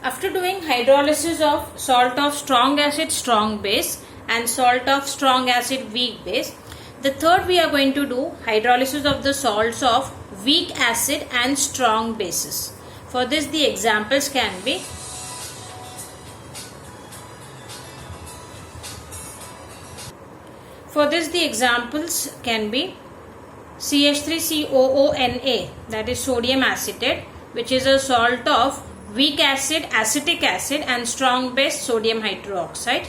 After doing hydrolysis of salt of strong acid strong base and salt of strong acid weak base, the third we are going to do hydrolysis of the salts of weak acid and strong bases. For this the examples can be CH3COONA, that is sodium acetate, which is a salt of weak acid acetic acid and strong base sodium hydroxide.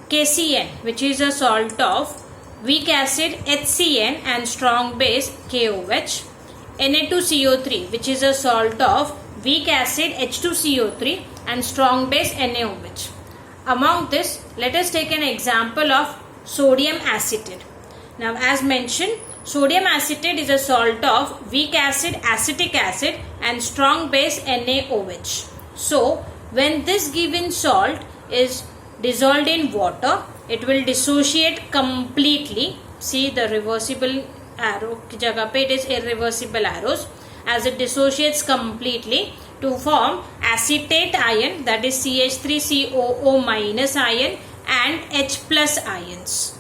KCN, which is a salt of weak acid HCN and strong base KOH. Na2CO3, which is a salt of weak acid H2CO3 and strong base NaOH. Among this, let us take an example of sodium acetate. Now, as mentioned, sodium acetate is a salt of weak acid acetic acid and strong base NaOH. So, when this given salt is dissolved in water, it will dissociate completely. See the reversible arrow ki jagah pe it is irreversible arrows, as it dissociates completely to form acetate ion, that is CH3COO minus ion and H plus ions.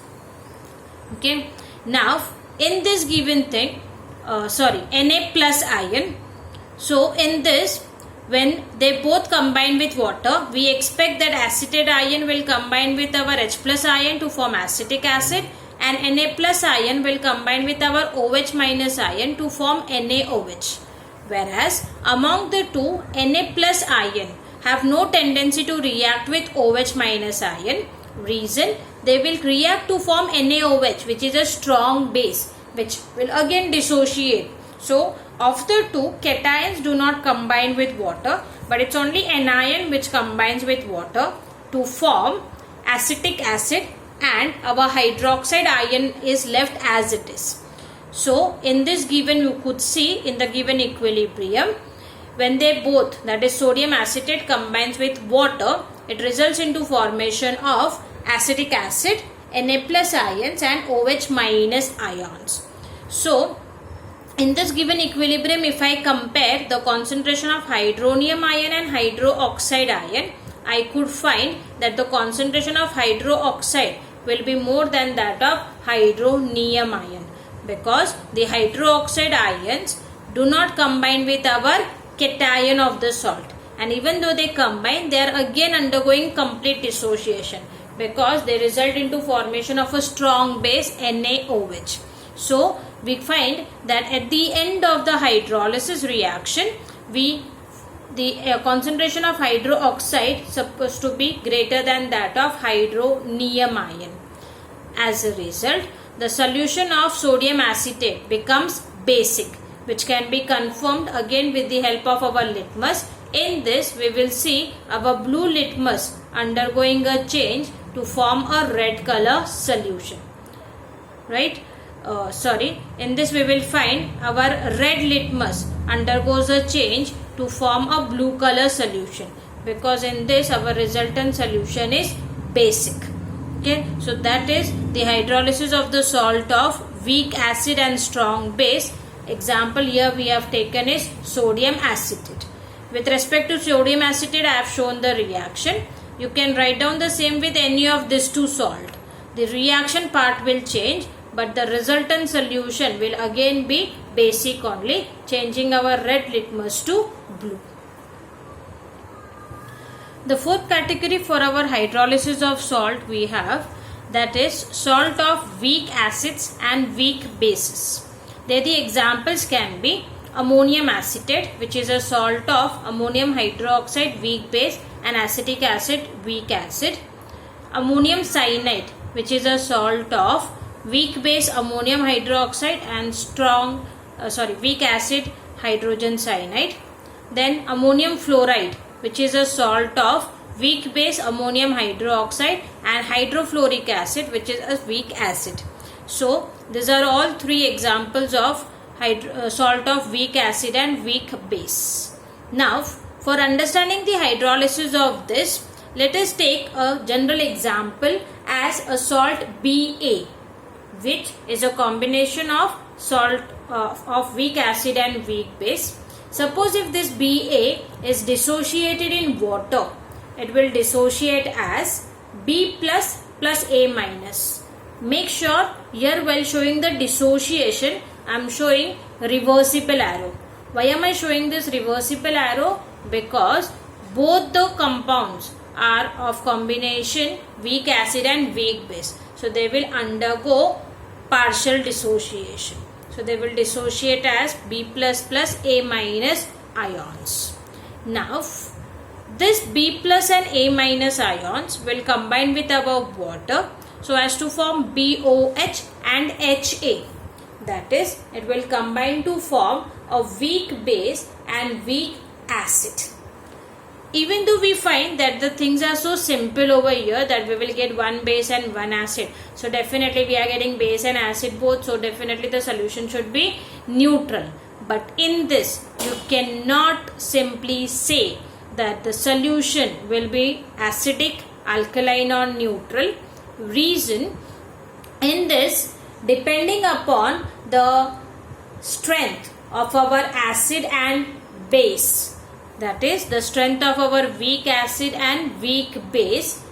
Okay. Now in this given thing, Na plus ion. So in this, when they both combine with water, we expect that acetate ion will combine with our H plus ion to form acetic acid, and Na plus ion will combine with our OH minus ion to form NaOH. Whereas among the two, Na plus ion have no tendency to react with OH minus ion. Reason, they will react to form NaOH, which is a strong base, which will again dissociate. So of the two, cations do not combine with water, but it's only anion which combines with water to form acetic acid, and our hydroxide ion is left as it is. So in this given, you could see in the given equilibrium, when they both, that is sodium acetate, combines with water, it results into formation of acetic acid, Na plus ions and OH minus ions. So in this given equilibrium, if I compare the concentration of hydronium ion and hydroxide ion, I could find that the concentration of hydroxide will be more than that of hydronium ion, because the hydroxide ions do not combine with our cation of the salt, and even though they combine, they are again undergoing complete dissociation, because they result into formation of a strong base NaOH. So we find that at the end of the hydrolysis reaction, the concentration of hydroxide supposed to be greater than that of hydronium ion. As a result, the solution of sodium acetate becomes basic, which can be confirmed again with the help of our litmus. In this, we will see our blue litmus undergoing a change to form a red color solution. Right? In this we will find our red litmus undergoes a change to form a blue color solution, because in this our resultant solution is basic. Okay, so that is the hydrolysis of the salt of weak acid and strong base. Example here we have taken is sodium acetate. With respect to sodium acetate, I have shown the reaction. You can write down the same with any of these two salt. The reaction part will change, but the resultant solution will again be basic only, changing our red litmus to blue. The fourth category for our hydrolysis of salt we have, that is salt of weak acids and weak bases. There the examples can be ammonium acetate, which is a salt of ammonium hydroxide weak base and acetic acid weak acid. Ammonium cyanide, which is a salt of weak base ammonium hydroxide and weak acid hydrogen cyanide. Then ammonium fluoride, which is a salt of weak base ammonium hydroxide and hydrofluoric acid, which is a weak acid. So these are all three examples of salt of weak acid and weak base. Now for understanding the hydrolysis of this, let us take a general example as a salt Ba, which is a combination of salt of weak acid and weak base. Suppose if this Ba is dissociated in water, it will dissociate as B plus plus A minus. Make sure here while showing the dissociation, I am showing reversible arrow. Why am I showing this reversible arrow? Because both the compounds are of combination weak acid and weak base. So they will undergo partial dissociation. So they will dissociate as B plus plus A minus ions. Now this B plus and A minus ions will combine with our water so as to form BOH and HA. That is, it will combine to form a weak base and weak acid. Even though we find that the things are so simple over here that we will get one base and one acid. So definitely we are getting base and acid both. So definitely the solution should be neutral. But in this, you cannot simply say that the solution will be acidic, alkaline or neutral. Reason, in this, depending upon the strength of our acid and base, that is the strength of our weak acid and weak base,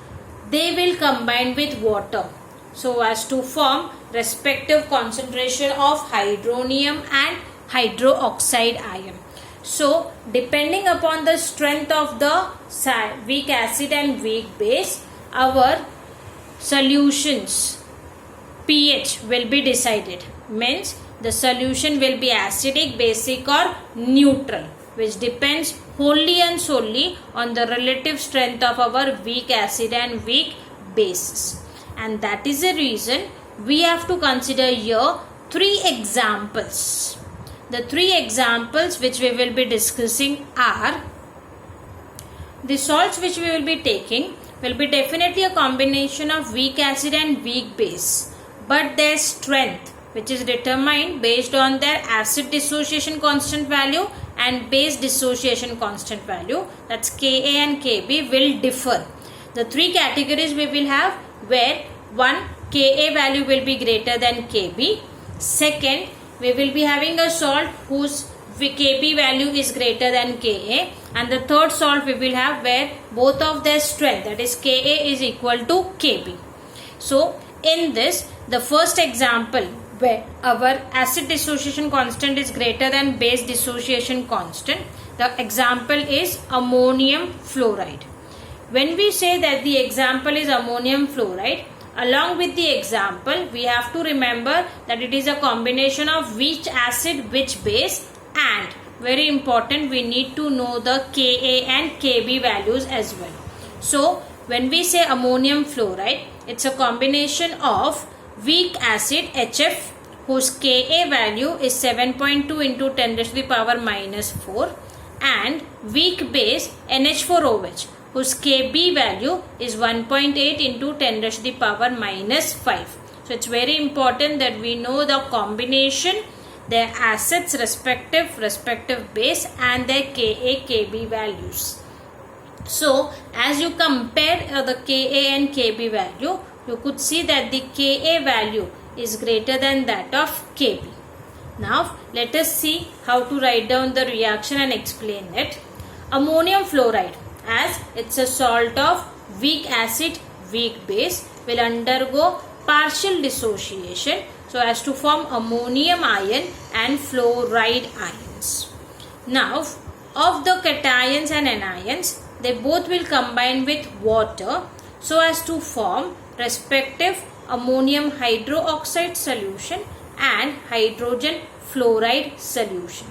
they will combine with water so as to form respective concentration of hydronium and hydroxide ion. So depending upon the strength of the weak acid and weak base, our solutions pH will be decided. Means the solution will be acidic, basic or neutral, which depends wholly and solely on the relative strength of our weak acid and weak bases. And that is the reason we have to consider here 3 examples. The 3 examples which we will be discussing are, the salts which we will be taking will be definitely a combination of weak acid and weak base, but their strength, which is determined based on their acid dissociation constant value and base dissociation constant value, that's Ka and Kb, will differ. The 3 categories we will have, where 1, Ka value will be greater than Kb. Second, we will be having a salt whose Kb value is greater than Ka, and the third salt we will have where both of their strength, that is Ka is equal to Kb. So in this, the first example where our acid dissociation constant is greater than base dissociation constant, the example is ammonium fluoride. When we say that the example is ammonium fluoride, along with the example we have to remember that it is a combination of which acid, which base, and very important, we need to know the Ka and Kb values as well. So when we say ammonium fluoride, it's a combination of weak acid HF whose Ka value is 7.2 into 10 raised to the power minus 4, and weak base NH4OH whose Kb value is 1.8 into 10 raised to the power minus 5. So it's very important that we know the combination, their acids respective base and their Ka, Kb values. So as you compare the Ka and Kb value, you could see that the Ka value is greater than that of Kb. Now let us see how to write down the reaction and explain it. Ammonium fluoride, as it's a salt of weak acid, weak base, will undergo partial dissociation so as to form ammonium ion and fluoride ions. Now of the cations and anions, they both will combine with water so as to form respective ammonium hydroxide solution and hydrogen fluoride solution.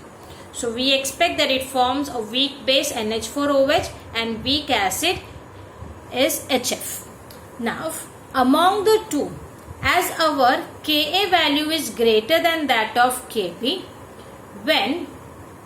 So we expect that it forms a weak base NH4OH and weak acid is HF. Now among the two, as our Ka value is greater than that of Kb, when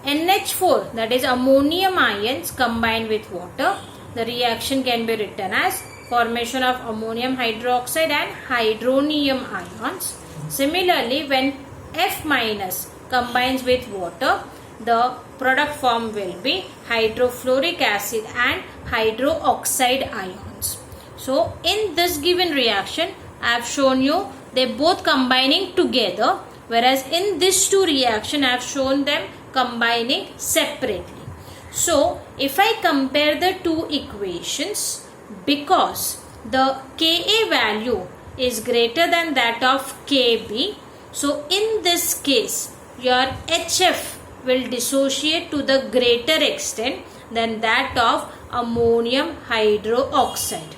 NH4, that is ammonium ions, combine with water, the reaction can be written as formation of ammonium hydroxide and hydronium ions. Similarly, when F minus combines with water, the product form will be hydrofluoric acid and hydroxide ions. So in this given reaction, I have shown you they both combining together, whereas in this two reaction I have shown them combining separately. So if I compare the two equations, because the Ka value is greater than that of Kb, so in this case your HF will dissociate to the greater extent than that of ammonium hydroxide,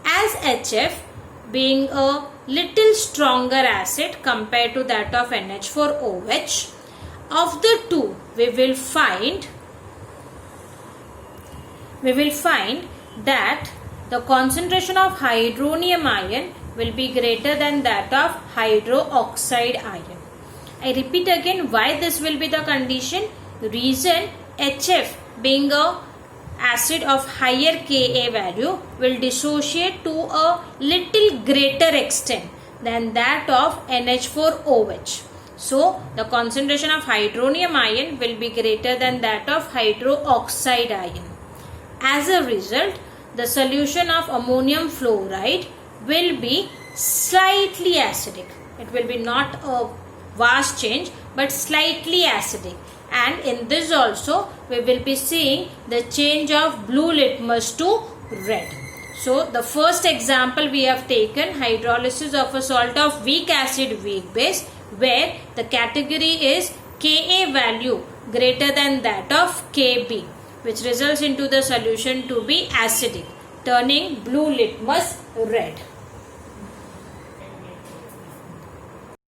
as HF being a little stronger acid compared to that of NH4OH. Of the two, we will find that the concentration of hydronium ion will be greater than that of hydroxide ion. I repeat again why this will be the condition. Reason, HF being a acid of higher Ka value will dissociate to a little greater extent than that of NH4OH. So the concentration of hydronium ion will be greater than that of hydroxide ion. As a result, the solution of ammonium fluoride will be slightly acidic. It will be not a vast change but slightly acidic, and in this also we will be seeing the change of blue litmus to red. So the first example we have taken, hydrolysis of a salt of weak acid weak base, where the category is Ka value greater than that of Kb, which results into the solution to be acidic, turning blue litmus red.